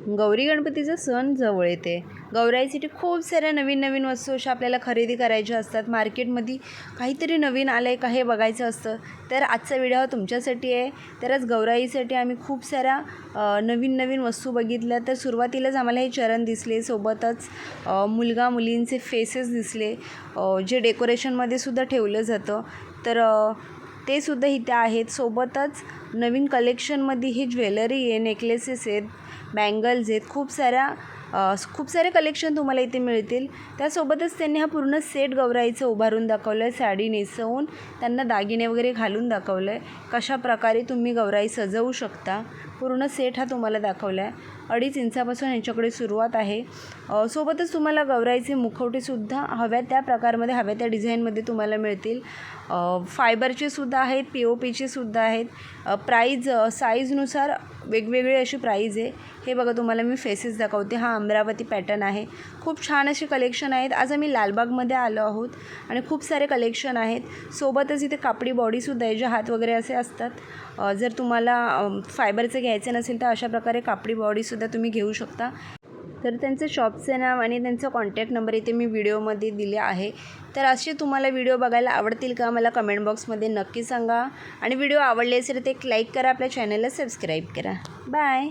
गौरी गणपतीचा सण जवळ येते. गौराईसाठी खूप साऱ्या नवीन नवीन वस्तू अशा आपल्याला खरेदी करायच्या असतात. मार्केटमध्ये काहीतरी नवीन आलं आहे का हे बघायचं असतं. तर आजचा व्हिडिओ तुमच्यासाठी आहे. तर आज गौराईसाठी आम्ही खूप साऱ्या नवीन नवीन वस्तू बघितल्या. तर सुरुवातीलाच आम्हाला हे चरण दिसले, सोबतच मुलगा मुलींचे फेसेस दिसले, जे डेकोरेशनमध्ये सुद्धा ठेवलं जातं. तर ते सुद्धा इथे आहेत. सोबतच नवीन कलेक्शनमध्ये ही ज्वेलरी आहे, नेकलेसेस आहेत, बँगल्स आहेत, खूप सारे कलेक्शन तुम्हाला इथे मिळतील. त्यासोबतच त्यांनी हा पूर्ण सेट गौराईचं उभारून दाखवलं आहे. साडी नेसवून त्यांना दागिने वगैरे घालून दाखवलं आहे. कशा प्रकारे तुम्ही गौराई सजवू शकता पूर्ण सेट हा तुम्हाला दाखवला आहे. 2.5 इंचापासून यांच्याकडे सुरुवात आहे. सोबतच तुम्हाला गौराईचे मुखवटेसुद्धा हव्या त्या प्रकारमध्ये, हव्या त्या डिझाईनमध्ये तुम्हाला मिळतील. फायबरचे सुद्धा आहेत, POPचे सुद्धा आहेत. प्राईज साईजनुसार वेगवेगळी अशी प्राईज आहे. हे बघा, तुम्हाला मी फेसेस दाखवते. हा अमरावती पॅटर्न आहे. खूप छान असे कलेक्शन आहेत. आज आम्ही लालबागमध्ये आलो आहोत आणि खूप सारे कलेक्शन आहेत. सोबतच इथे कापडी बॉडीसुद्धा आहे, जे हात वगैरे असे असतात. जर तुम्हाला फायबरचं घ्यायचं नसेल तर अशा प्रकारे कापडी बॉडीसुद्धा तुम्ही घेऊ शकता. तर त्यांचं शॉपचं नाव आणि त्यांचा कॉन्टॅक्ट नंबर इथे मी व्हिडिओमध्ये दिले आहे. तर असे तुम्हाला व्हिडिओ बघायला आवडतील का, मला कमेंट बॉक्समध्ये नक्की सांगा. आणि व्हिडिओ आवडले असेल तर एक लाईक करा, आपल्या चॅनलला सबस्क्राईब करा. बाय.